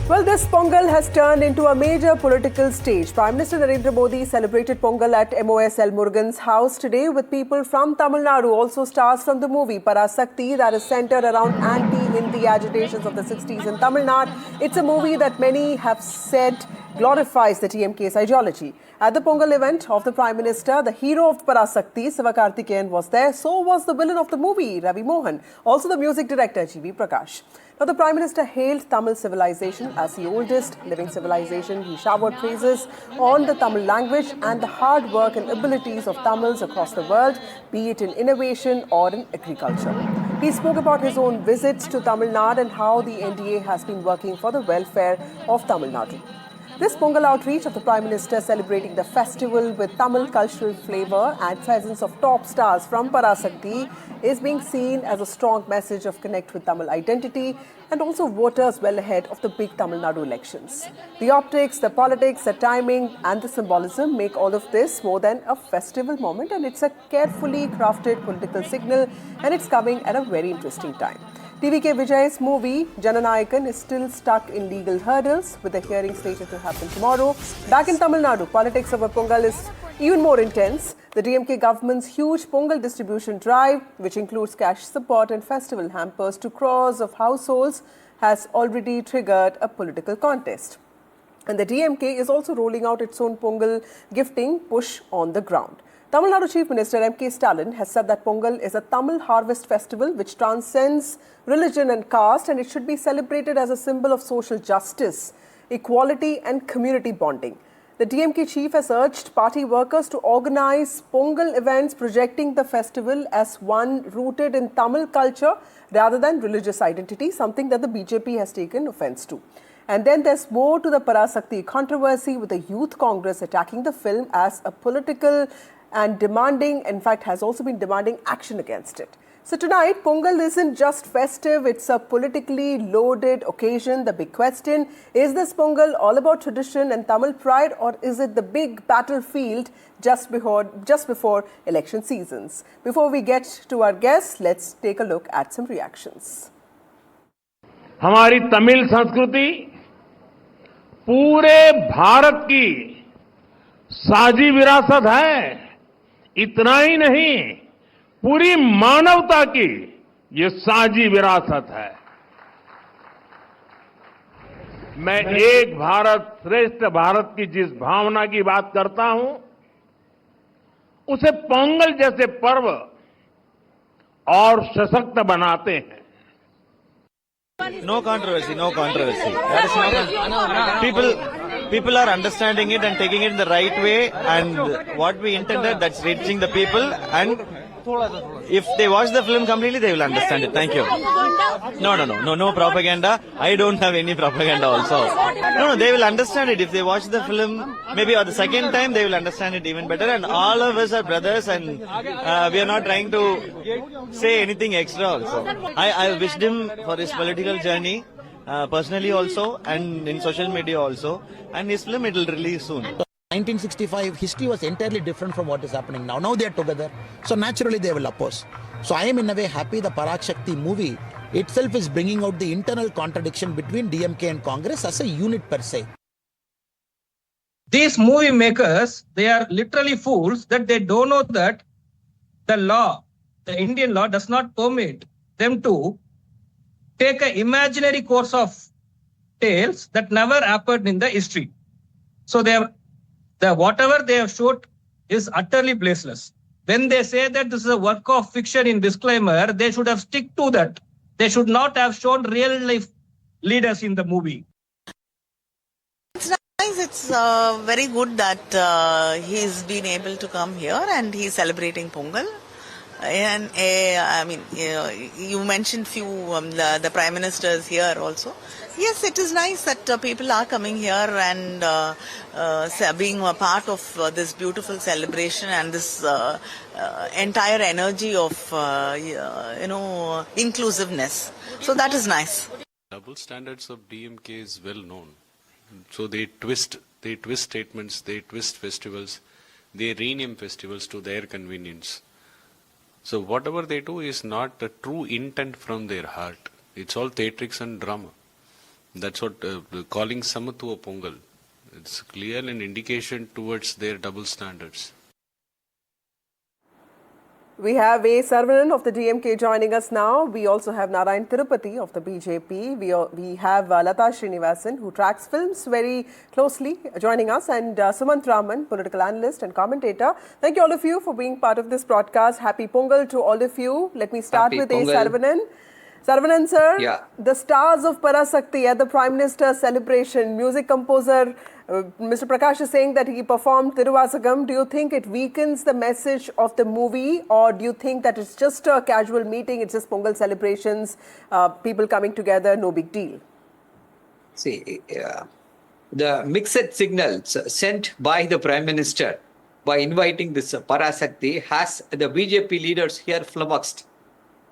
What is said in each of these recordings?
Well, this Pongal has turned into a major political stage. Prime Minister Narendra Modi celebrated Pongal at MoS L Murugan's house today with people from Tamil Nadu, also stars from the movie Parasakti that is centered around anti-Hindi agitations of the 60s in Tamil Nadu. It's a movie that many have said glorifies the TMK's ideology. At the Pongal event of the Prime Minister, the hero of Parasakti, Sivakarthikeyan, was there. So was the villain of the movie, Ravi Mohan, also the music director, GV Prakash. Now, the Prime Minister hailed Tamil civilization as the oldest living civilization. He showered praises on the Tamil language and the hard work and abilities of Tamils across the world, be it in innovation or in agriculture. He spoke about his own visits to Tamil Nadu and how the NDA has been working for the welfare of Tamil Nadu. This Pongal outreach of the Prime Minister celebrating the festival with Tamil cultural flavour and presence of top stars from Parasakti is being seen as a strong message of connect with Tamil identity and also voters well ahead of the big Tamil Nadu elections. The optics, the politics, the timing and the symbolism make all of this more than a festival moment, and it's a carefully crafted political signal, and it's coming at a very interesting time. TVK Vijay's movie Jananayakan is still stuck in legal hurdles with the hearing slated to happen tomorrow. Back in Tamil Nadu, politics over Pongal is even more intense. The DMK government's huge Pongal distribution drive, which includes cash support and festival hampers to crores of households, has already triggered a political contest. And the DMK is also rolling out its own Pongal gifting push on the ground. Tamil Nadu Chief Minister M.K. Stalin has said that Pongal is a Tamil harvest festival which transcends religion and caste, and it should be celebrated as a symbol of social justice, equality and community bonding. The DMK chief has urged party workers to organize Pongal events projecting the festival as one rooted in Tamil culture rather than religious identity, something that the BJP has taken offense to. And then there's more to the Parasakti controversy, with the Youth Congress attacking the film as a political and demanding, in fact, has also been demanding action against it. So tonight, Pongal isn't just festive, it's a politically loaded occasion. The big question, is this Pongal all about tradition and Tamil pride, or is it the big battlefield just before election seasons? Before we get to our guests, let's take a look at some reactions. हमारी तमिल संस्कृति पूरे भारत की साझी विरासत है। इतना ही नहीं, पूरी मानवता की ये साझी विरासत है। मैं एक भारत श्रेष्ठ भारत की जिस भावना की बात करता हूं, उसे पोंगल जैसे पर्व और सशक्त बनाते हैं। No controversy, no controversy. That is not, people are understanding it and taking it in the right way, and what we intended, that's reaching the people, and if they watch the film completely, they will understand it. Thank you. No propaganda. I don't have any propaganda also. No, they will understand it. If they watch the film, maybe or the second time, they will understand it even better, and all of us are brothers, and we are not trying to say anything extra also. I wished him for his political journey, personally also, and in social media also, and his film, it will release soon. 1965 history was entirely different from what is happening now. Now they are together, so naturally they will oppose. So I am in a way happy the Parasakti movie itself is bringing out the internal contradiction between DMK and Congress as a unit per se. These movie makers, they are literally fools that they don't know that the law, the Indian law, does not permit them to take an imaginary course of tales that never happened in the history. So whatever they have showed is utterly baseless. When they say that this is a work of fiction in disclaimer, they should have stick to that. They should not have shown real life leaders in the movie. It's nice. It's very good that he's been able to come here and he's celebrating Pongal. And I mean, you mentioned few the prime ministers here also. Yes, it is nice that people are coming here and being a part of this beautiful celebration and this entire energy of inclusiveness. So that is nice. Double standards of DMK is well known. So they twist statements, they twist festivals, they rename festivals to their convenience. So whatever they do is not a true intent from their heart. It's all theatrics and drama. That's what calling Samatwa Pongal. It's clear an indication towards their double standards. We have A. Saravanan of the DMK joining us now. We also have Narayan Tirupati of the BJP. We have Lata Srinivasan, who tracks films very closely, joining us, and Sumant Raman, political analyst and commentator. Thank you all of you for being part of this broadcast. Happy Pongal to all of you. Let me start Happy with Pongal. A. Saravanan. Saravanan sir, Yeah. the stars of Parasakti at the Prime Minister's celebration, music composer Mr. Prakash is saying that he performed Tiruvasagam. Do you think it weakens the message of the movie, or do you think that it's just a casual meeting, it's just Pongal celebrations, people coming together, no big deal? See, the mixed signals sent by the Prime Minister by inviting this Parasakti has the BJP leaders here flummoxed.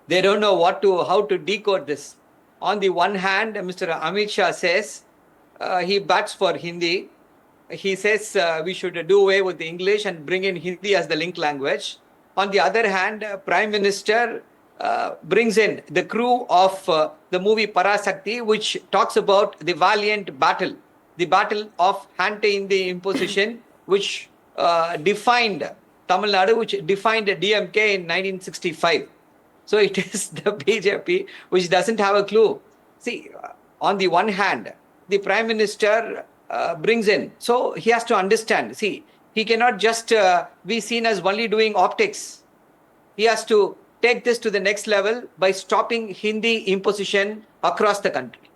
They don't know how to decode this. On the one hand, Mr. Amit Shah says he bats for Hindi. He says we should do away with the English and bring in Hindi as the link language. On the other hand, Prime Minister brings in the crew of the movie Parasakti, which talks about the valiant battle, the battle of anti-Hindi imposition, which defined Tamil Nadu, which defined DMK in 1965. So it is the BJP which doesn't have a clue. See, on the one hand, the Prime Minister brings in. So he has to understand. See, he cannot just be seen as only doing optics. He has to take this to the next level by stopping Hindi imposition across the country.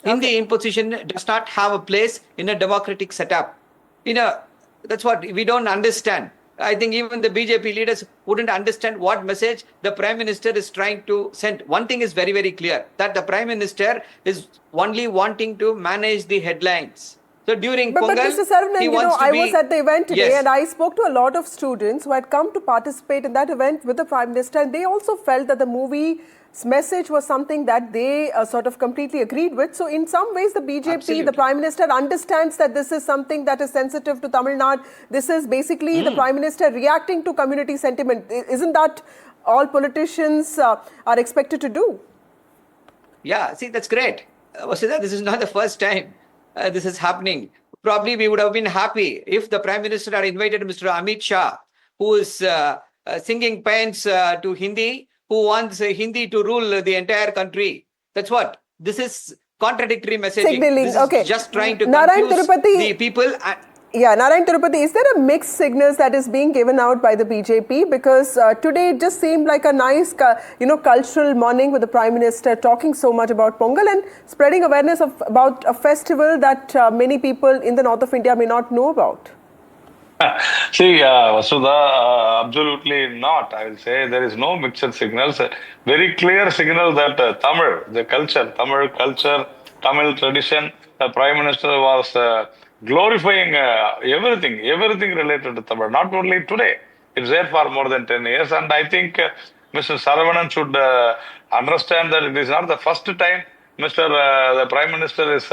Hindi imposition does not have a place in a democratic setup. That's what we don't understand. I think even the BJP leaders wouldn't understand what message the Prime Minister is trying to send. One thing is very, very clear, that the Prime Minister is only wanting to manage the headlines. So during Pongal, but Mr. Saravanan, I was at the event today, Yes. and I spoke to a lot of students who had come to participate in that event with the Prime Minister, and they also felt that the movie's message was something that they sort of completely agreed with. So in some ways, the BJP, Absolutely. the Prime Minister understands that this is something that is sensitive to Tamil Nadu. This is basically the Prime Minister reacting to community sentiment. Isn't that all politicians are expected to do? Yeah, see, that's great. Vasudha, this is not the first time this is happening. Probably we would have been happy if the Prime Minister had invited Mr. Amit Shah, who is singing paeans to Hindi, who wants Hindi to rule the entire country. That's what. This is contradictory messaging. Signaling, This is okay. just trying to Narayan confuse Tirupati- the people. Yeah, Narayan Tirupati, is there a mixed signals that is being given out by the BJP? Because today it just seemed like a nice, cultural morning with the Prime Minister talking so much about Pongal and spreading awareness about a festival that many people in the north of India may not know about. See, Vasudha, absolutely not. I will say there is no mixed signals. Very clear signal that Tamil culture, Tamil tradition, the Prime Minister was glorifying everything related to Tamil. Not only today, it's there for more than 10 years. And I think Mr. Saravanan should understand that it is not the first time the Prime Minister is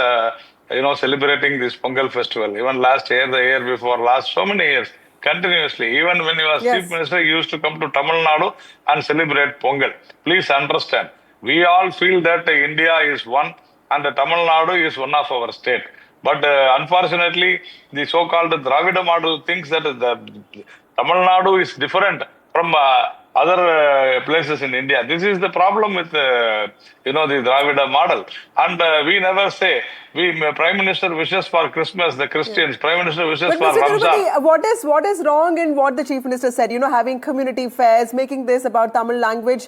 celebrating this Pongal festival. Even last year, the year before, last so many years, continuously. Even when he was Yes. Chief Minister, he used to come to Tamil Nadu and celebrate Pongal. Please understand, we all feel that India is one and Tamil Nadu is one of our state. But unfortunately, the so-called Dravidian model thinks that the Tamil Nadu is different from other places in India. This is the problem with the Dravida model. And we never say, Prime Minister wishes for Christmas, the Christians, Prime Minister wishes But for Mr. Ramzan. Tirupati, what is wrong in what the Chief Minister said? Having community fairs, making this about Tamil language.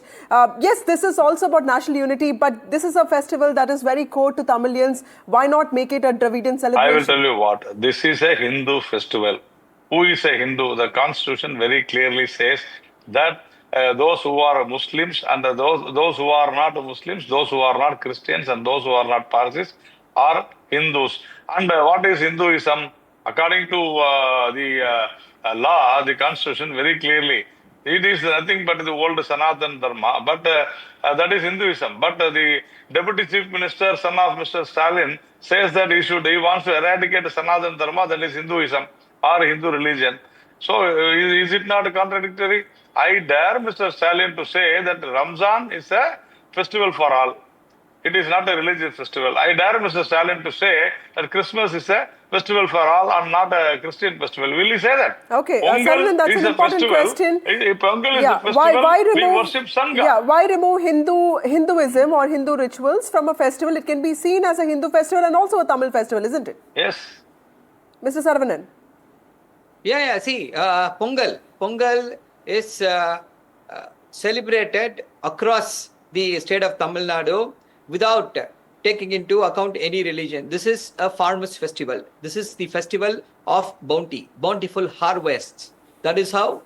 Yes, this is also about national unity, but this is a festival that is very core to Tamilians. Why not make it a Dravidian celebration? I will tell you what, this is a Hindu festival. Who is a Hindu? The constitution very clearly says that those who are Muslims and those who are not Muslims, those who are not Christians and those who are not Parsis are Hindus. And what is Hinduism? According to the law, the constitution very clearly, it is nothing but the old Sanatan Dharma, but that is Hinduism. But the Deputy Chief Minister, son of Mr. Stalin, says that he wants to eradicate Sanatan Dharma, that is Hinduism or Hindu religion. So is it not contradictory? I dare Mr. Stalin to say that Ramzan is a festival for all. It is not a religious festival. I dare Mr. Stalin to say that Christmas is a festival for all and not a Christian festival. Will he say that? Okay, Pongal Sarvan, that's is an a important festival. question. Pongal is Yeah, a festival. We worship Sun God. Yeah, why remove Hinduism or Hindu rituals from a festival? It can be seen as a Hindu festival and also a Tamil festival, isn't it? Yes. Mr. Saravanan. Yeah. See, Pongal is celebrated across the state of Tamil Nadu without taking into account any religion. This is a farmers' festival. This is the festival of bounty, bountiful harvests. That is how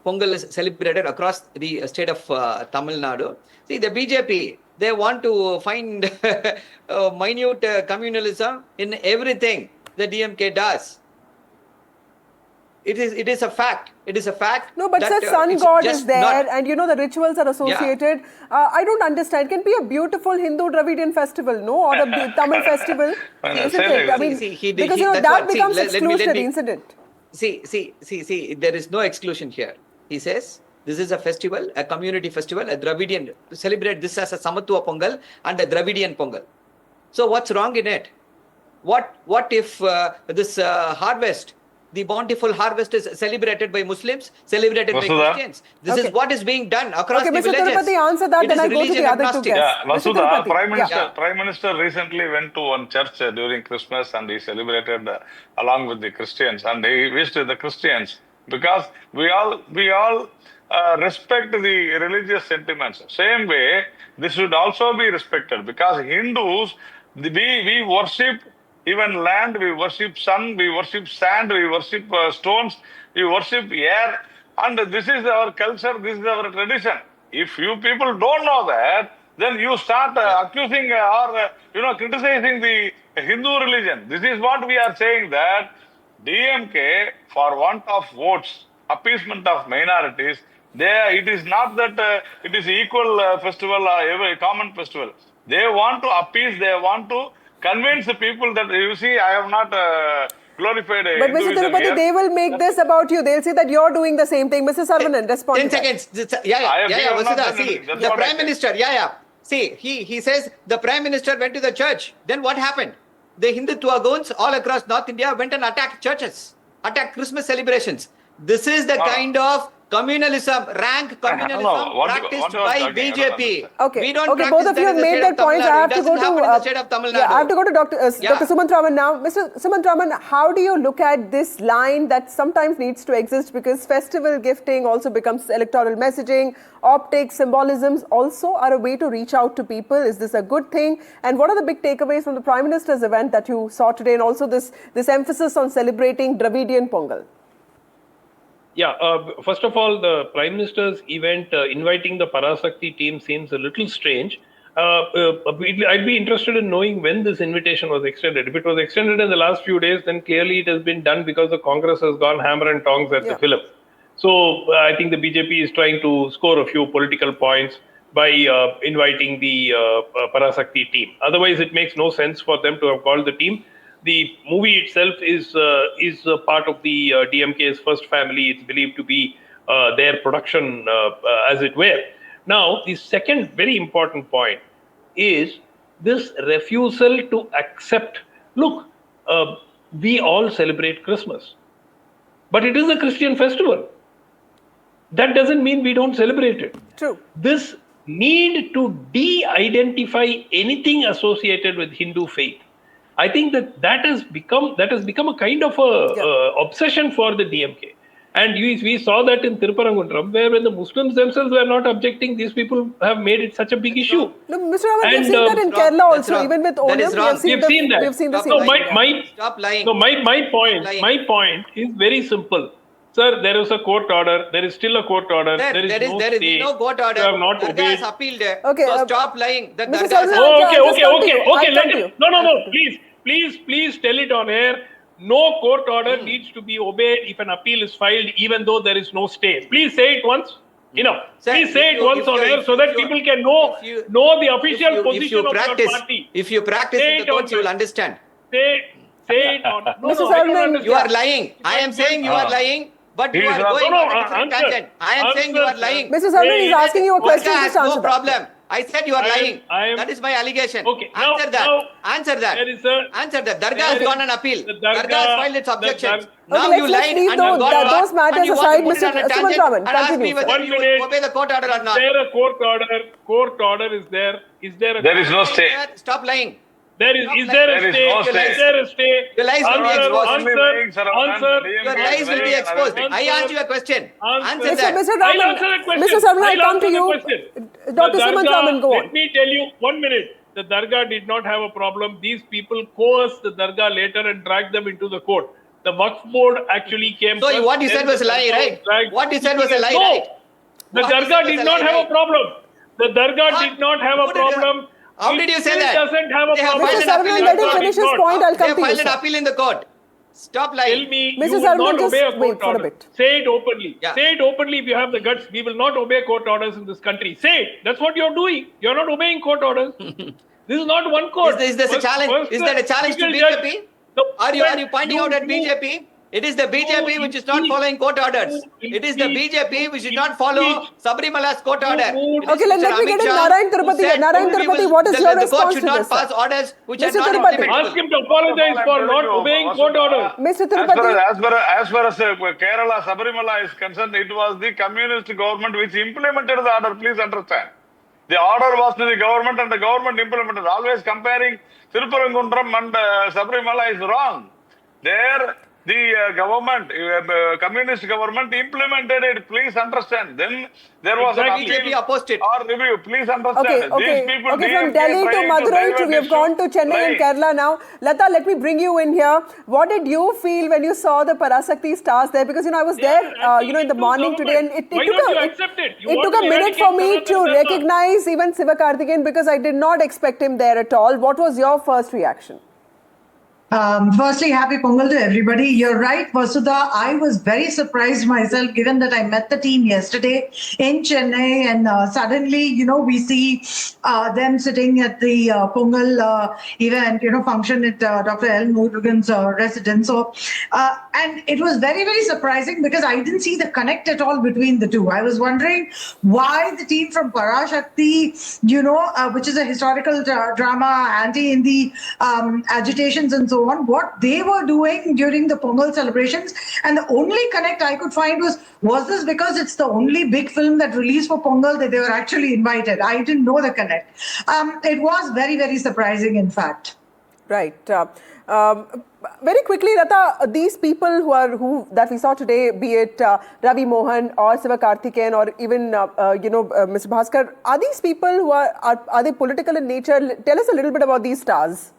Pongal is celebrated across the state of Tamil Nadu. See, the BJP, they want to find minute communalism in everything the DMK does. It is a fact. It is a fact. No, but that, sir, sun it's god just is there, not- and you know the rituals are associated. I don't understand. It can be a beautiful Hindu Dravidian festival, no, or a Tamil festival, isn't it? I mean, because you know that becomes exclusionary, isn't it? See, there is no exclusion here. He says this is a festival, a community festival, a Dravidian, to celebrate this as a Samatwa Pongal and a Dravidian Pongal. So what's wrong in it? What if this harvest, the bountiful harvest, is celebrated by Muslims, celebrated by Vasudha? Christians? This is what is being done across the Mr. villages. Tirupati, answer that, It then is I'll go to religion the other two agnostic. guests. Yeah, Mr. Vasudha, Tirupati, Prime Minister recently went to one church during Christmas and he celebrated along with the Christians, and he wished the Christians, because we all respect the religious sentiments. Same way, this should also be respected, because Hindus, we worship even land, we worship sun, we worship sand, we worship stones, we worship air, and this is our culture, this is our tradition. If you people don't know that, then you start accusing or criticizing the Hindu religion. This is what we are saying, that DMK, for want of votes, appeasement of minorities, it is not that it is equal festival or every common festival. They want to appease, they want to convince the people that, you see, I have not glorified But Mr. Hinduism Tirupati, here. they will make this about you. They'll say that you're doing the same thing. Mr. Saravanan, respond 10 to that. seconds. I have Vasudha, not done see, anything. That's the what I Prime said. Minister, See, he says the Prime Minister went to the church. Then what happened? The Hindutva goons all across North India went and attacked churches, attacked Christmas celebrations. This is the kind of communalism, rank communalism practiced by BJP. Okay, We don't okay, practice both of you that have in the made state their of Tamil points. I Nadu. have It to go doesn't happen in to the state of Tamil Nadu. I have to go to Dr. Yeah. Sumantraman now. Mr. Sumantraman, how do you look at this line that sometimes needs to exist, because festival gifting also becomes electoral messaging, optics, symbolisms also are a way to reach out to people? Is this a good thing? And what are the big takeaways from the Prime Minister's event that you saw today, and also this emphasis on celebrating Dravidian Pongal? Yeah, first of all, the Prime Minister's event inviting the Parasakti team seems a little strange. I'd be interested in knowing when this invitation was extended. If it was extended in the last few days, then clearly it has been done because the Congress has gone hammer and tongs at the film. So I think the BJP is trying to score a few political points by inviting the Parasakti team. Otherwise, it makes no sense for them to have called the team. The movie itself is a part of the DMK's first family. It's believed to be their production, as it were. Now, the second very important point is this refusal to accept. Look, we all celebrate Christmas, but it is a Christian festival. That doesn't mean we don't celebrate it. True. This need to de-identify anything associated with Hindu faith, I think that has become a kind of a obsession for the DMK. And we saw that in Tirupparankunram, where when the Muslims themselves were not objecting, these people have made it such a big issue. No, Mr. Raman, we've seen that in Kerala also, even with Onam, We've seen that. We've seen the Stop same lying. thing. Stop lying. No, my point is very simple. Sir, there is a court order. There is still a court order. There is no court order. You have not Dargah obeyed. has appealed. Okay, So stop lying. The Mr. Dargah has- Saravanan, Okay. Let it. No. Please tell it on air. No court order needs to be obeyed if an appeal is filed, even though there is no stay. Please say it once. Sir, Please say if it you- once if on you- air so that if you- people can know the official position of your party. If you practice Say in the it on courts, you will mic. understand. Say it on. No, Mr. I don't Saravanan, understand. You are lying. I am saying you are lying, but you He is are not- going No, on a different answer. tangent. I am saying you are Answer, lying. Mr. Saravanan is asking you a question. Dargah Just has no answer that. problem. I said you are lying. That is my allegation. Okay. Answer that. Answer that. There is a- Answer that. Dargah has gone on appeal. The Dargah has filed its objections. Okay, Now you let's lied leave and you got those caught matters and you want aside. to put it on a Mr. tangent Sumantraman, and ask continue, me whether 1 you minute. obey the court order or Is not. there a court order? Court order is there? Is there a There is no stay. Stop lying. There is. Is there a There is stay? no stay. Is there a stay? Your lies will be exposed. Answer. Your lies will be exposed. I asked you a question. Answer that. Mr. I'll Raman, answer a question. Mr. Sarvan, I I'll come to answer the you. question. Dr. The Suman Dargah, Raman, go on. Let me tell you 1 minute. The Dargah did not have a problem. These people coerced the Dargah later and dragged them into the court. The Waqf board actually came So first, what you then said was a the lie, Dargah right? was dragged. What you said was a lie, No. right? The What you Dargah said was did a not lie, have a right? problem. The Dargah What? did not have a Who did that? problem. How did you say It that? doesn't have a They have problem. filed Mr. an appeal Sarvan, in let the him court. finish his Not. point. I'll They come have to you, filed an sir. appeal in the court. Stop Tell lying. me Mr. you will Sarvan, not just obey a wait court for a order. bit. Say it openly. Yeah. Say it openly if you have the guts. We will not obey court orders in this country. Say it. That's what you're doing. You're not obeying court orders. This is not one court. Is this a challenge? Is that a challenge to BJP? Are you pointing out at BJP? It is the BJP which is not following court orders. It is the BJP which did not follow Sabrimala's court order. It is Okay, let Mr. me get Amit in Shah Narayan who Tirupati. said Narayan only Tirupati, will- what is the- your the court response should to not this, pass sir? orders which Mr. are not Tirupati. implementable. Ask him to apologize for not obeying court orders. Mr. As Tirupati, far as Kerala Sabarimala is concerned, it was the communist government which implemented the order. Please understand. The order was to the government and the government implemented. Always comparing Tirupurangundram and Sabarimala is wrong. There, the government, communist government implemented it. Please understand. Then there was Exactly. an appeal BJP opposed it. or review. Please understand. okay, These people, from DMK Delhi to trying Madurai divert we have issue, gone to Chennai and trying. Kerala now. Lata, let me bring you in here. What did you feel when you saw the Parasakti stars there? Because, I was there, in the morning today, and it Why took don't you a, accept it? You it want took a to minute for me eradicate to Sanatana Dharma. recognize even Sivakarthikeyan because I did not expect him there at all. What was your first reaction? Firstly, happy Pongal to everybody. You're right, Vasudha. I was very surprised myself, given that I met the team yesterday in Chennai, and suddenly, we see them sitting at the Pongal event, function at Dr. L Murugan's residence. So, and it was very, very surprising because I didn't see the connect at all between the two. I was wondering why the team from Parasakti, which is a historical drama, anti-Hindi agitations and so on, what they were doing during the Pongal celebrations. And the only connect I could find was this because it's the only big film that released for Pongal that they were actually invited. I didn't know the connect. It was very, very surprising, in fact. Right. Very quickly, Lata, these people who that we saw today, be it Ravi Mohan or Sivakarthikeyan or even Mr. Bhaskar, are these people who are they political in nature? Tell us a little bit about these stars.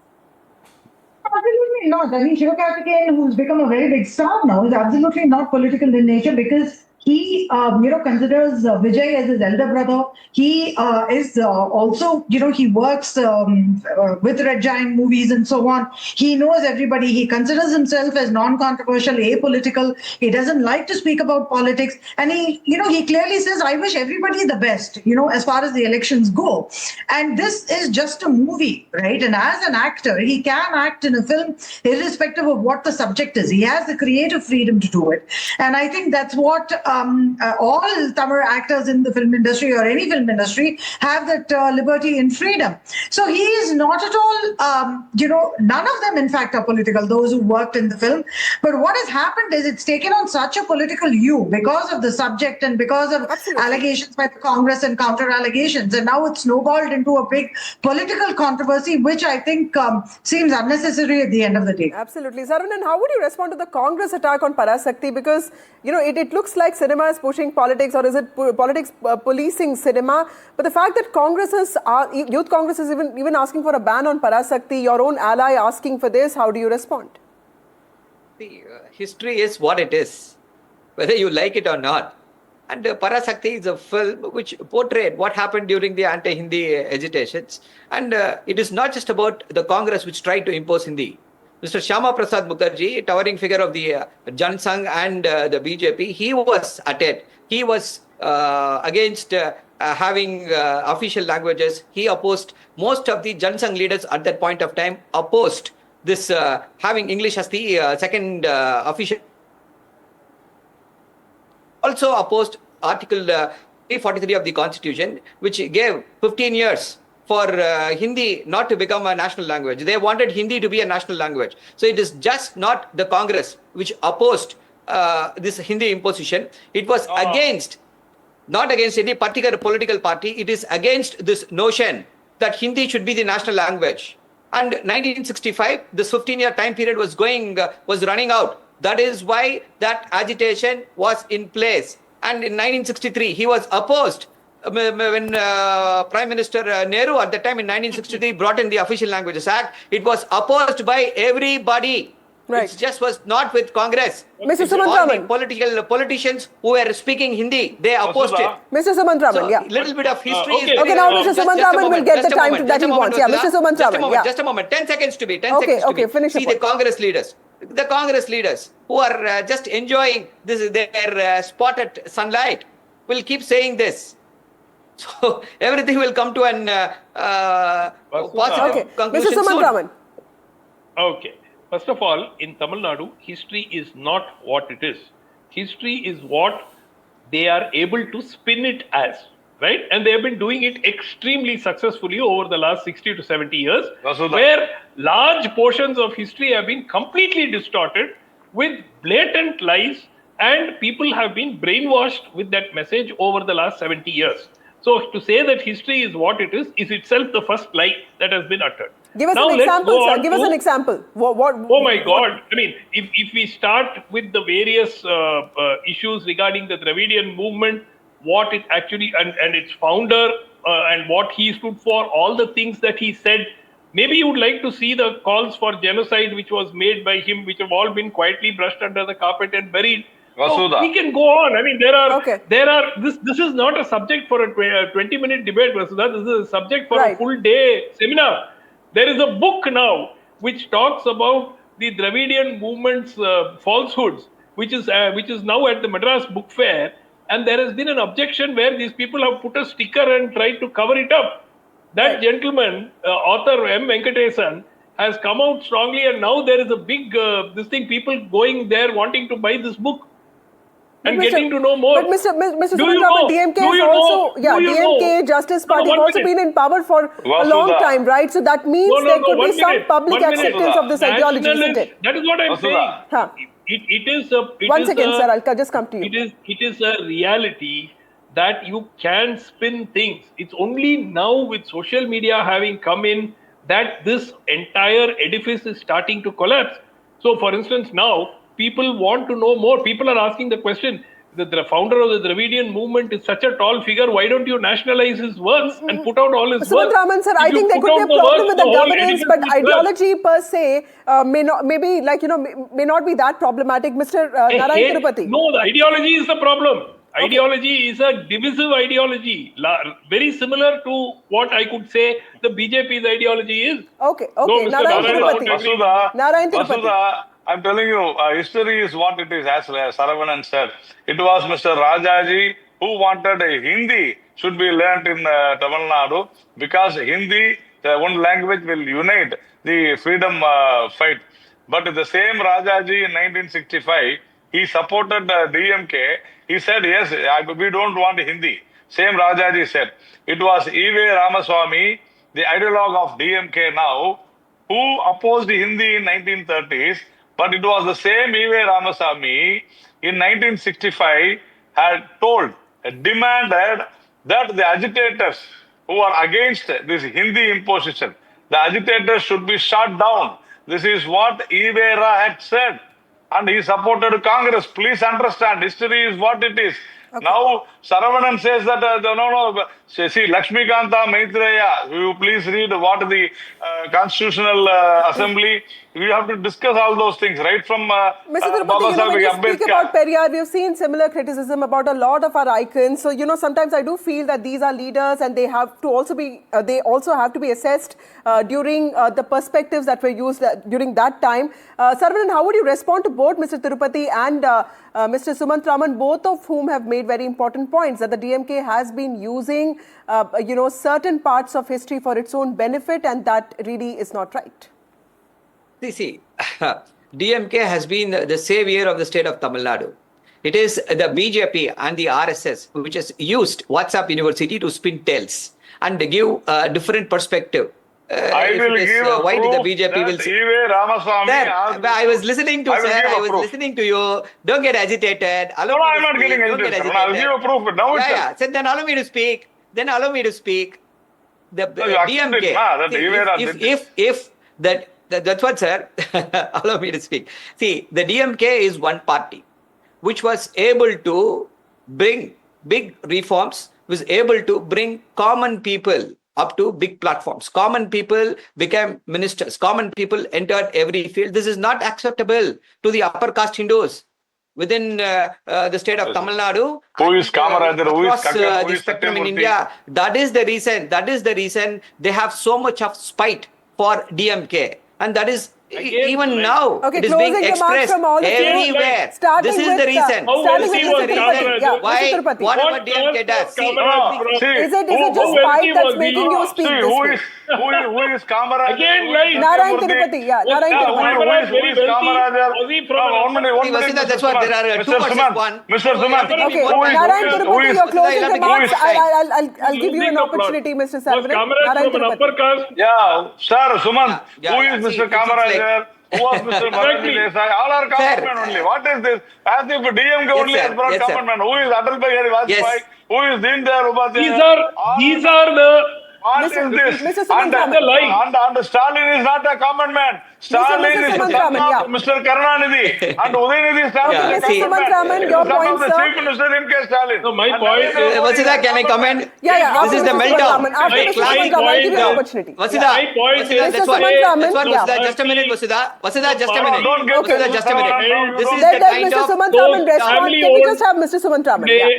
Absolutely not. I mean, Sivakarthikeyan, who's become a very big star now, is absolutely not political in nature because he, considers Vijay as his elder brother. He is also, he works with Red Giant movies and so on. He knows everybody. He considers himself as non-controversial, apolitical. He doesn't like to speak about politics. And he clearly says, I wish everybody the best, as far as the elections go. And this is just a movie, right? And as an actor, he can act in a film irrespective of what the subject is. He has the creative freedom to do it. And I think that's what all Tamil actors in the film industry or any film industry have, that liberty and freedom. So he is not at all, none of them in fact are political, those who worked in the film. But what has happened is it's taken on such a political hue because of the subject and because of allegations by the Congress and counter allegations. And now it's snowballed into a big political controversy, which I think seems unnecessary at the end of the day. Absolutely. Saravanan, how would you respond to the Congress attack on Parasakti? Because, it looks like cinema is pushing politics, or is it politics policing cinema? But the fact that Youth Congress is even asking for a ban on Parasakti, your own ally asking for this, how do you respond? The history is what it is, whether you like it or not. And Parasakti is a film which portrayed what happened during the anti-Hindi agitations. And it is not just about the Congress which tried to impose Hindi. Mr. Shyama Prasad Mukherjee, towering figure of the Jan Sangh and the BJP, he was at it. He was against having official languages. He opposed, most of the Jan Sangh leaders at that point of time opposed this having English as the second official. Also opposed Article 343 of the Constitution, which gave 15 years for Hindi not to become a national language. They wanted Hindi to be a national language. So it is just not the Congress which opposed this Hindi imposition. It was against, not against any particular political party. It is against this notion that Hindi should be the national language. And 1965, this 15-year time period was running out. That is why that agitation was in place. And in 1963, he was opposed when Prime Minister Nehru at the time in 1963 brought in the Official Languages Act. It was opposed by everybody. Right. It just was not with Congress. Mr. All the Sumantraman. politicians who were speaking Hindi, they opposed it. Mr. Sumantraman, So, yeah. little bit of history. Okay, now Mr. Sumantraman will get the time that he wants. Yeah, Mr. Sumantraman, Just a moment. 10 seconds to be. 10 Okay, seconds to okay, be. finish See your the Congress leaders who are just enjoying their spot at sunlight will keep saying this. So everything will come to an positive Okay, conclusion Mr. Sumantraman. Okay. First of all, in Tamil Nadu, history is not what it is. History is what they are able to spin it as, right? And they have been doing it extremely successfully over the last 60 to 70 years, where large portions of history have been completely distorted with blatant lies, and people have been brainwashed with that message over the last 70 years. So to say that history is what it is itself the first lie that has been uttered. Give us an example, sir. Give us an example. Oh my God. I mean, if we start with the various issues regarding the Dravidian movement, what it actually, and its founder, and what he stood for, all the things that he said, maybe you would like to see the calls for genocide which was made by him, which have all been quietly brushed under the carpet and buried. Vasudha. We can go on. I mean, this is not a subject for a 20-minute debate, Vasudha. This is a subject for a full day seminar. There is a book now which talks about the Dravidian movement's falsehoods, which is now at the Madras Book Fair, and there has been an objection where these people have put a sticker and tried to cover it up. That gentleman, author M. Venkatesan, has come out strongly, and now there is a big people going there wanting to buy this book and getting to know more. But Mr. Sumantraman, DMK has also, DMK, Justice Party have also been in power for a long time, right? So that means there could be some public acceptance of this ideology, isn't it? That is what I'm saying. It is a... One second, sir, I'll just come to you. It is a reality that you can spin things. It's only now with social media having come in that this entire edifice is starting to collapse. So, for instance, now people want to know more. People are asking the question, the founder of the Dravidian movement is such a tall figure, why don't you nationalize his works and put out all his works? Sumantraman, sir, I think there could be a problem with the governance, but ideology per se may not be that problematic. Mr. Narendra Tirupati. No, the ideology is the problem. Ideology is a divisive ideology, very similar to what I could say the BJP's ideology is. Okay. No, Narendra Tirupati. Vasudha, I'm telling you, history is what it is, as Saravanan said. It was Mr. Rajaji who wanted Hindi should be learnt in Tamil Nadu, because Hindi, the one language, will unite the freedom fight. But the same Rajaji in 1965, he supported DMK. He said, yes, we don't want Hindi. Same Rajaji said. It was E.V. Ramaswamy, the ideologue of DMK now, who opposed Hindi in 1930s. But it was the same E.V. Ramaswamy in 1965 had demanded that the agitators who are against this Hindi imposition, the agitators should be shut down. This is what E.V. had said. And he supported Congress. Please understand, history is what it is. Okay. Now, Saravanan says that, no. See, Lakshmikanta Maitreya, will you please read what the Constitutional Assembly, we have to discuss all those things, right from Mr. Tirupati, when you speak about Periyar, we have seen similar criticism about a lot of our icons. So, sometimes I do feel that these are leaders and they have to also be, assessed during the perspectives that were used during that time. Saravanan, how would you respond to both Mr. Tirupati and Mr. Sumantraman, both of whom have made very important points that the DMK has been using, certain parts of history for its own benefit, and that really is not right? See, DMK has been the savior of the state of Tamil Nadu. It is the BJP and the RSS which has used WhatsApp University to spin tails and give a different perspective. I will give a why proof the BJP will that E.V. Ramaswamy Sir, asked I was listening to I will sir. give a I was proof. listening to you. Don't get agitated. No, I'm not getting agitated. I will give a proof. Now Yeah, itself. yeah. So then allow me to speak. Then allow me to speak. The you accept DMK. it, that See, Ivera if, did if that's what, sir. Allow me to speak. See, the DMK is one party which was able to bring big reforms, was able to bring common people up to big platforms. Common people became ministers. Common people entered every field. This is not acceptable to the upper caste Hindus within the state of Tamil Nadu. Who is Kamarajar? Who is Across Kakkan? Who the is spectrum in Satyamurthy? India. That is the reason. That is the reason they have so much of spite for DMK, and that is even now Okay, it is being closing remarks expressed from all of you. everywhere. Starting This is with, the reason. starting This with is Mr. the Tirupati. reason. Yeah, Why? Mr. Tirupati. Whatever DMK does. See, Is it just spite that's making you speak See, this who way? is Kamarajar? Again, Who is lies. Narayan Satyamurthy? Tirupati, yeah, Narayan Yeah, Tirupati. who is Kamarajar? Was he from No, one minute, See, Vasudha, Mr. that's what Suman. there are two Mr. versus Suman. one. Mr. So you Suman. have to give Okay, me one time. Narayan who Tirupati, is- your closing who is- remarks. who is- I'll give you an opportunity, Mr. Was Saravanan. Kamaraj Narayan from an Tirupati. upper caste? Yeah, sir, Suman. Yeah, Who yeah, is see, Mr. it's like- Kamarajar? Who was Mr. Bharati Exactly. Desai? All are common men only. What is this? As if DMK only sir. has brought Yes, sir. common men. Who is Atal Bihari Vajpayee? Yes. Who is Deen Dayal Upadhyaya? These are the What is this? Mr. And, Suman and Stalin is not a common man. Stalin is the Suman son Raman, of yeah. Mr. Karunanidhi. And Udayanidhi Stalin Yeah, is a see- common Mr. Suman Raman, man. your Son point, of the sir. Chief Minister M.K. Stalin. No, my And point Narendra is- Modi Vasudha, can I a comment? Yeah, yeah. This after is the Mr. Suman meltdown. Raman. After My Mr. Suman point Raman, I'll give you an is- opportunity. Vasudha, My point Vasudha, is- that's Mr. what. Suman Raman, That's what, yeah. Vasudha, just a minute, Vasudha. Vasudha, just a No, minute. don't get Vasudha, just a minute. Vasudha, This is Let the kind Mr. of... Suman those Raman respond. family Can we owned- just have Mr. Suman Raman? Yeah.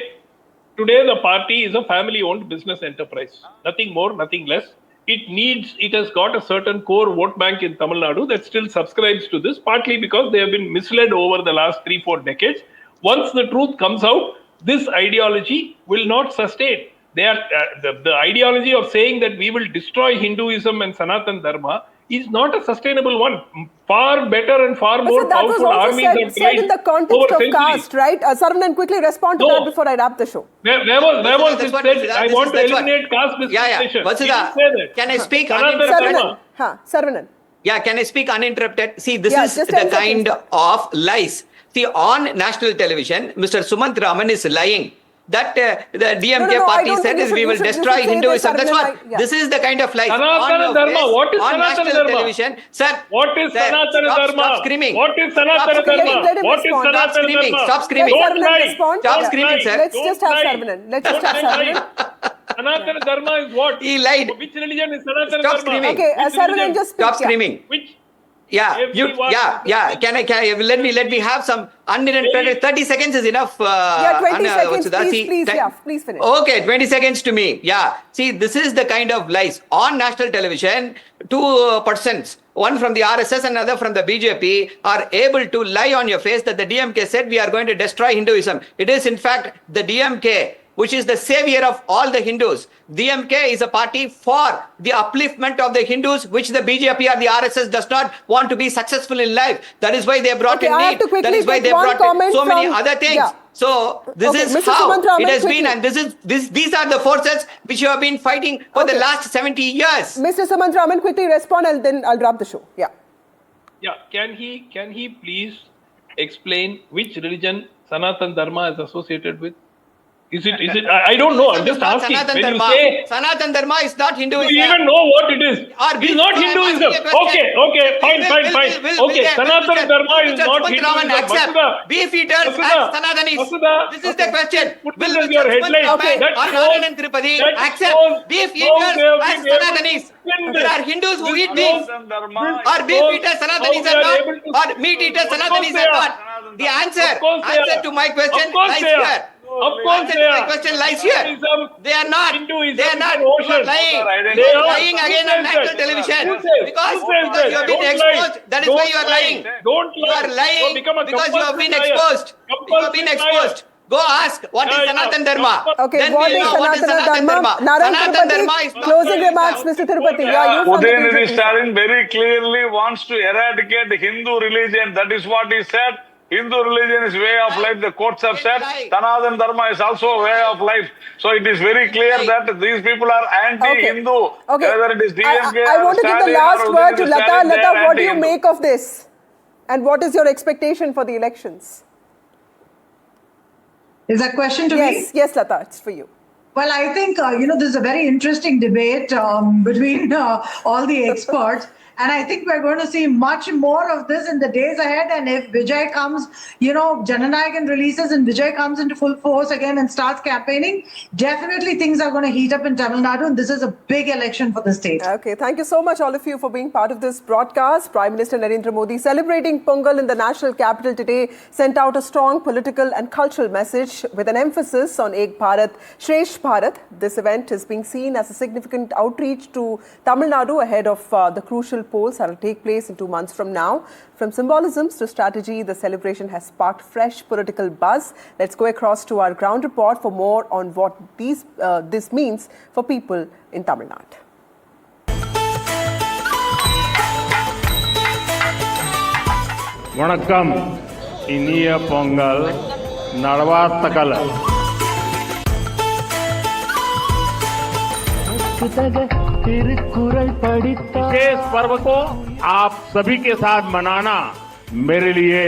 Today the party is a family-owned business enterprise. Nothing more, nothing less. It has got a certain core vote bank in Tamil Nadu that still subscribes to this, partly because they have been misled over the last 3-4 decades. Once the truth comes out, this ideology will not sustain. They are the ideology of saying that we will destroy Hinduism and Sanatan Dharma is not a sustainable one. Far better and far But more sir, that was powerful also armies have said tried in the context over of centuries. caste, right? Saravanan, quickly respond to No. that before I wrap the show. Where was That's it what- said, that's I what- want to that's what- eliminate caste discrimination? Vasudha, He didn't say that. can I speak Sanatana uninterrupted? Dharma. Saravanan. Yeah, can I speak uninterrupted? See, this Yeah, is just the 10 kind seconds. of lies. See, on national television, Mr. Sumant Raman is lying. That the DMK No, I party don't said think is you we will should destroy say that, Hinduism. That's Saravanan. what. Yeah. This is the kind of lies. Sanatana On your Dharma. face, What is on Sanatana national Dharma? television, sir. What is sir, Sanatana Dharma? Stop screaming. What is Stop Sanatana screaming. Dharma? Let him What is respond. Stop Sanatana screaming. Dharma? Stop screaming. Let Don't Saravanan lie. respond. Stop Yeah. screaming, sir. Let's Don't just have lie. Saravanan. Let's just have Don't Saravanan. lie. Sanatana Dharma is what? He lied. Which religion is Sanatana Stop Dharma? screaming. Okay, Which Saravanan, religion? just speak. Stop yeah. screaming. Which? Yeah, you, Everyone- yeah. Can I let me have some uninterrupted. 30 seconds is enough. Yeah, 20 seconds, Vasudha. See, please, yeah, please finish. Okay, 20 seconds to me. Yeah. See, this is the kind of lies. On national television, two persons, one from the RSS and another from the BJP, are able to lie on your face that the DMK said we are going to destroy Hinduism. It is in fact the DMK which is the savior of all the Hindus. DMK is a party for the upliftment of the Hindus, which the BJP or the RSS does not want to be successful in life. That is why they brought Okay, in I have NEET. to quickly That is why take they one brought comment so many from- other things. yeah. So this Okay, is Mr. how Sumant Raman, it has quickly. been, and these are the forces which you have been fighting for the Okay. last 70 years. Mr. Sumant Raman, quickly respond and then I'll wrap the show. Yeah. Yeah, can he please explain which religion Sanatan Dharma is associated with? Is it? I don't know. I'm just asking. Sanatan When you Dharma. say, Sanatan Dharma is not do Hinduism. you even know what it is? Or It's not I'm Hinduism. asking a question. Okay, fine. Will Okay, Sanatan Dharma is not Sumant Raman Hinduism. accept Vasudha, beef eaters as Vasudha, Sanatanis? Vasudha, This is the question. Put Will this as your Sumant headline. Raman That or shows- Narayan Tirupati that accept shows beef how eaters they have as been able to Sanatanis? spin There this. are Hindus who This eat beef. shows- Or beef shows eaters how Sanatanis they are are able not? to- Or meat eaters Of course Sanatanis they are are. not? The answer Of course they are. to my question Of course lies they are. here. Of course Answer they to my are. question lies here. Hinduism- They are not. Hinduism They are is not. an You are ocean. lying. They You are are. lying Who again says on national that? television. Who says? Because Who says that? you have been Don't exposed. lie. That is why Don't you are lie. lying. Don't You lie. are lying You become a because you have been compulsory liar. exposed. You have been Compulsory liar. exposed. Go ask what is Yeah, yeah. Sanatan Dharma. Okay, Then what we'll is know what is Sanatana Sanatan Dharma? Dharma. Narayan Sanatan Dharma Tirupati, is not closing Hinduism. remarks, Mr. Tirupati. Yeah, you from the Udayanidhi BJP. Stalin very clearly wants to eradicate Hindu religion. That is what he said. Hindu religion is way of life. The courts have said Sanatana Dharma is also a way of life. So it is very clear that these people are anti-Hindu. Okay. Whether it is DMK I or want to give the Stalin last or word to Udayamati Lata. Stalin, they Lata, are what do you anti-Hindu. make of this? And what is your expectation for the elections? Is that question to me? Yes, Lata, it's for you. Well, I think, this is a very interesting debate between all the experts. And I think we're going to see much more of this in the days ahead. And if Vijay comes, Jananayagan releases and Vijay comes into full force again and starts campaigning, definitely things are going to heat up in Tamil Nadu. And this is a big election for the state. Okay, thank you so much, all of you, for being part of this broadcast. Prime Minister Narendra Modi, celebrating Pongal in the national capital today, sent out a strong political and cultural message with an emphasis on Ek Bharat, Shresh Bharat. This event is being seen as a significant outreach to Tamil Nadu ahead of the crucial polls that will take place in 2 months from now. From symbolisms to strategy, the celebration has sparked fresh political buzz. Let's go across to our ground report for more on what this means for people in Tamil Nadu. Vanakkam, Iniya Pongal, Narvattakal. विशेष पर्व को आप सभी के साथ मनाना मेरे लिए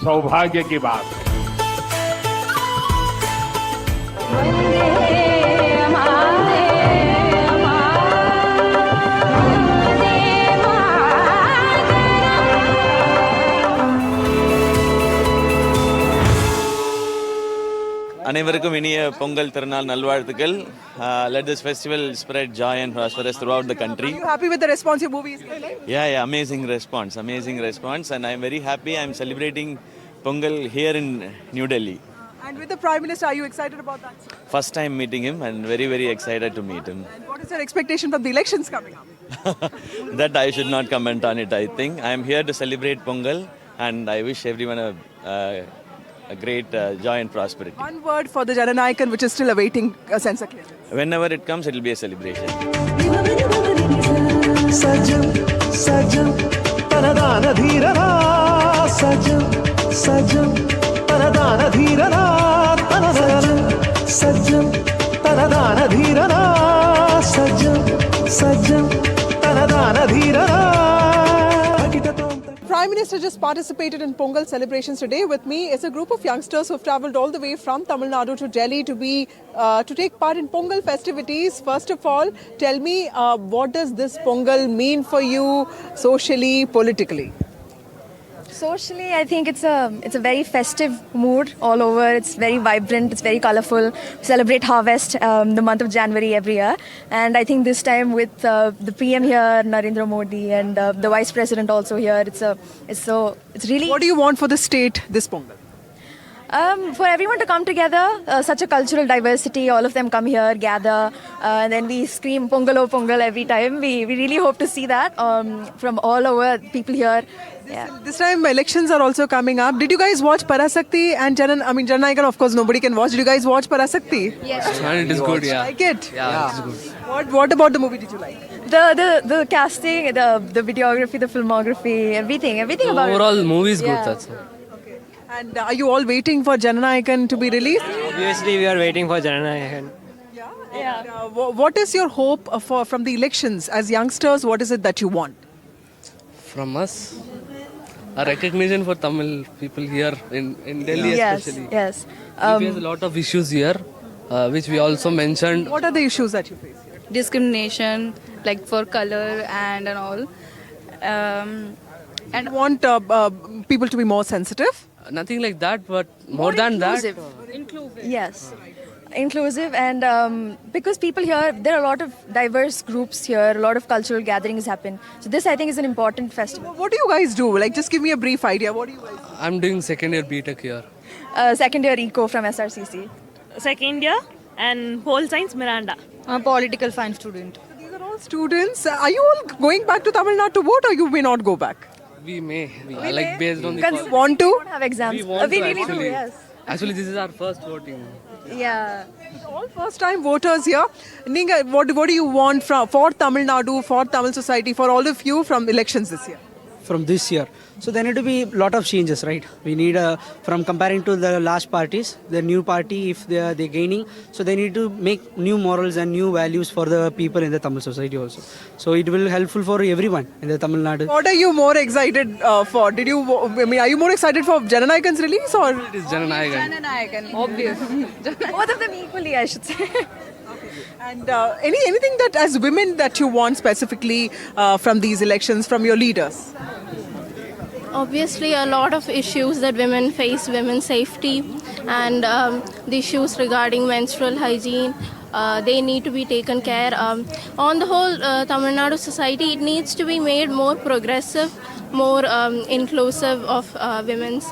सौभाग्य की बात है। அனைவருக்கும் இனிய பொங்கல் திருநாள் நல்வாழ்த்துக்கள். Let this festival spread joy and prosperous throughout the country. Are you happy with the response your movie is getting? Yeah, amazing response, and I'm very happy I'm celebrating Pongal here in New Delhi. And with the Prime Minister, are you excited about that? First time meeting him and very, very excited to meet him. And what is your expectation from the elections coming up? That I should not comment on it, I think. I'm here to celebrate Pongal and I wish everyone a great joy and prosperity. One word for the Jananayakan which is still awaiting a censor clearance. Whenever it comes, it will be a celebration. Sajam, sajam, taradana dheerana. Sajam, sajam, taradana dheerana. Sajam, taradana dheerana. Sajam, sajam, taradana dheerana. Prime Minister just participated in Pongal celebrations today. With me is a group of youngsters who have travelled all the way from Tamil Nadu to Delhi to take part in Pongal festivities. First of all, tell me, what does this Pongal mean for you socially, politically? Socially, I think it's a very festive mood all over. It's very vibrant. It's very colourful. We celebrate harvest the month of January every year, and I think this time with the PM here, Narendra Modi, and the Vice President also here, it's really. What do you want for the state this Pongal? For everyone to come together, such a cultural diversity, all of them come here, gather, and then we scream Pongal oh Pongal every time. We really hope to see that from all over people here. This time elections are also coming up. Did you guys watch Parasakti and Jananayakan? Of course, nobody can watch. Did you guys watch Parasakti? Yes. It is good, yeah. Like it? Yeah, it is good. What about the movie did you like? The casting, the videography, the filmography, everything about it. Overall, movie is good, that's all. And are you all waiting for Jananayakan to be released? Obviously, we are waiting for Jananayakan. And, what is your hope from the elections as youngsters? What is it that you want? From us, a recognition for Tamil people here in Delhi especially. Yes. We face a lot of issues here, which we also mentioned. What are the issues that you face here? Discrimination, like for color and all. And you want people to be more sensitive? Nothing like that, but more than inclusive. that. Inclusive. Yes. Inclusive, and because people here, there are a lot of diverse groups here, a lot of cultural gatherings happen. So this, I think, is an important festival. What do you guys do? Like, just give me a brief idea. What do you guys do? I'm doing second year BTech here. Second year Eco from SRCC. Second year and Pol Science Miranda. I'm a political science student. So these are all students. Are you all going back to Tamil Nadu to vote, or you may not go back? We may. Like based on the. You want to? We don't have exams. We want to really actually. do, yes. Actually, this is our first voting. Yeah. All first-time voters here. Ninga, what do you want for Tamil Nadu, for Tamil society, for all of you from elections this year? from this year. So there need to be a lot of changes, right? We need, from comparing to the last parties, the new party, if they're gaining, so they need to make new morals and new values for the people in the Tamil society also. So it will helpful for everyone in the Tamil Nadu. What are you more excited for? Are you more excited for Jananayakan's release or? It is Jananayakan, obvious. Both of them equally, I should say. And anything that as women that you want specifically from these elections, from your leaders? Obviously, a lot of issues that women face, women's safety, and the issues regarding menstrual hygiene, they need to be taken care of. On the whole, Tamil Nadu society, it needs to be made more progressive, more inclusive of women's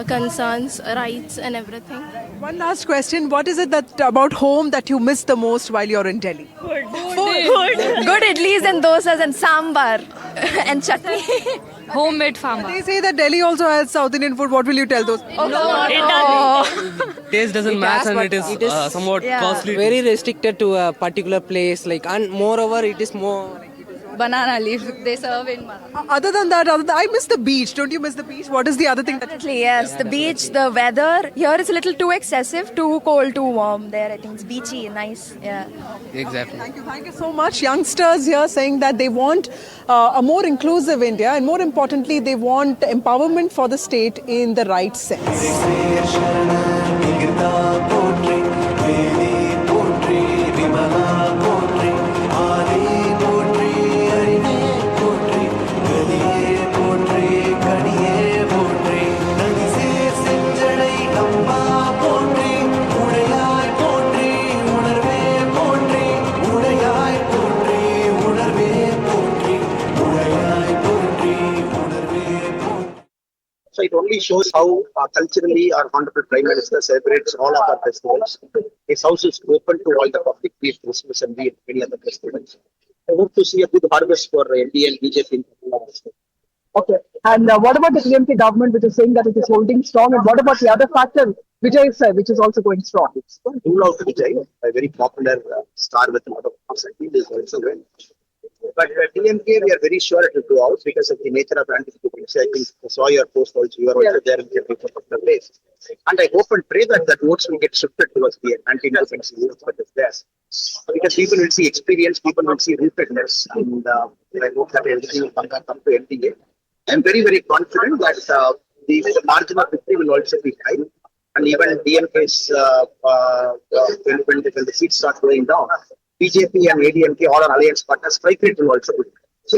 concerns, rights, and everything. One last question. What is it that about home that you miss the most while you're in Delhi? Food. Good idlis and dosas and sambar and chutney. Homemade farmer. They say that Delhi also has South Indian food. What will you tell those people? Taste doesn't match and it is somewhat costly. Very restricted to a particular place, and moreover, it is more. Banana leaves they serve in Other than that, I miss the beach. Don't you miss the beach? What is the other thing? Definitely, yes. The beach, the weather. Here is a little too excessive, too cold, too warm. There, I think it's beachy and nice. Yeah. Exactly. Thank you so much. Youngsters here saying that they want a more inclusive India, and more importantly, they want empowerment for the state in the right sense. So it only shows how culturally our Honorable Prime Minister celebrates all of our festivals. His house is open to all the public, be it Christmas and be it many other festivals. I hope to see a good harvest for NDA and BJP. Okay. And what about the TMK government, which is saying that it is holding strong? And what about the other factor, Vijay said, which is also going strong? It's rule out Vijay, a very popular star with a lot of Parasakti, is also going. But TMK, we are very sure it will go out because of the nature of anti-democracy. I think I saw your post also. You are also there in the place. And I hope and pray that votes will get shifted towards the anti-democracy that is there. Because people will see experience, people will see rootedness. And I hope that everything will come back up to NDA. I am very, very confident that the margin of victory will also be high. And even DMK's, when the seats start going down, BJP and ADMK, all our alliance partners, strike rate will also be. So,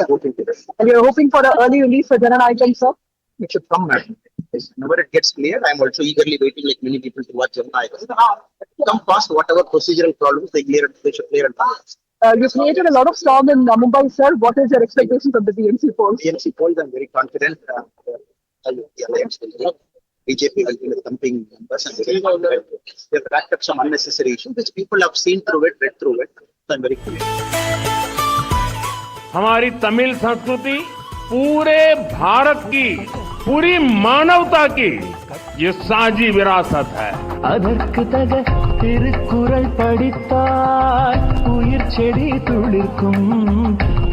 and you're hoping for an early release for Jananayakan, sir? It should come back. Whenever it gets clear, I'm also eagerly waiting, like many people, to watch Jananayakan. Come past whatever procedural problems they should clear and pass. You created a lot of storm in Mumbai, sir. What is your expectation from the DMC polls? DMC polls, I'm very confident. The alliance will work. BJP will be with thumping numbers. I'm very confident. They've racked up some unnecessary issues which people have seen through it, read through it. So I'm very clear. हमारी तमिल संस्कृति पूरे भारत की, पूरी मानवता की ये साझी विरासत है. அதற்குதக திருக்குறள் படித்தால் உயிர் செடி துளிர்க்கும்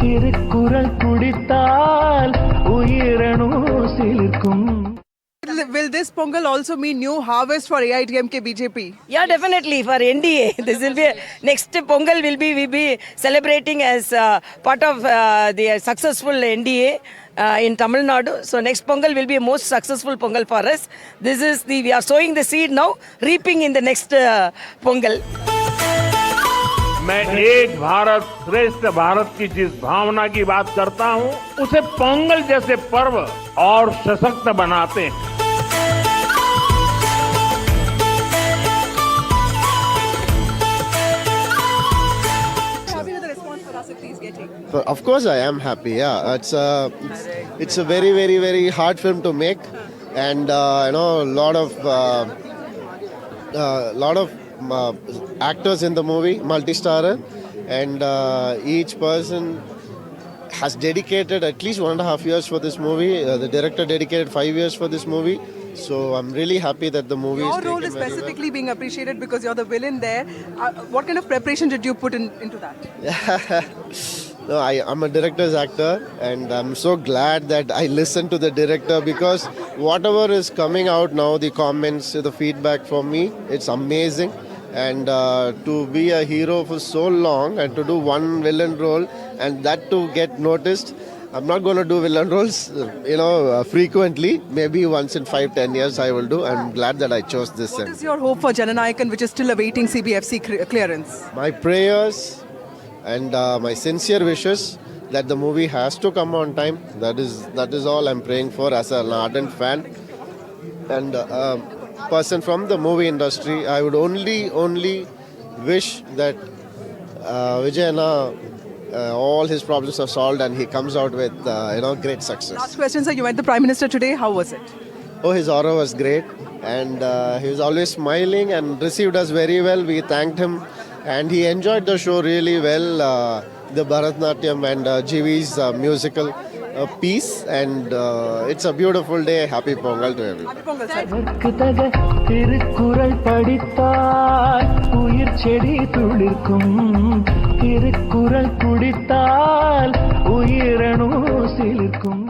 திருக்குறள் குடித்தால் உயிரணு சிலிர்க்கும். Will this Pongal also mean new harvest for AITMK BJP? Yeah, definitely for NDA. This will be next Pongal will be celebrating as part of the successful NDA in Tamil Nadu. So next Pongal will be a most successful Pongal for us. We are sowing the seed now, reaping in the next Pongal. मैं एक भारत श्रेष्ठ भारत की जिस भावना की बात करता हूं, उसे पोंगल जैसे पर्व और सशक्त बनाते हैं. Of course, I am happy. Yeah, it's a very, very, very hard film to make, and a lot of actors in the movie, multi-starrer, and each person has dedicated at least 1.5 years for this movie. The director dedicated 5 years for this movie. So I'm really happy that the movie Your role is specifically being appreciated because you're the villain there. What kind of preparation did you put into that? No, I'm a director's actor, and I'm so glad that I listened to the director, because whatever is coming out now, the comments, the feedback from me, it's amazing. And to be a hero for so long and to do one villain role and that to get noticed, I'm not going to do villain roles, frequently. Maybe once in 5-10 years I will do. I'm glad that I chose this. What is your hope for Jananayakan, which is still awaiting CBFC clearance? My prayers and my sincere wishes that the movie has to come on time. That is all I'm praying for as an ardent fan and person from the movie industry. I would only wish that Vijay all his problems are solved and he comes out with great success. Last question, sir. You met the Prime Minister today. How was it? Oh, his aura was great, and he was always smiling and received us very well. We thanked him, and he enjoyed the show really well. The Bharatnatyam and GV's musical piece, and it's a beautiful day. Happy Pongal to everyone. Happy Pongal, sir. Thirukkural படித்தால் உயிர் செடி துளிர்க்கும் திருக்குறள் குடித்தால் உயிரணு சிலிர்க்கும்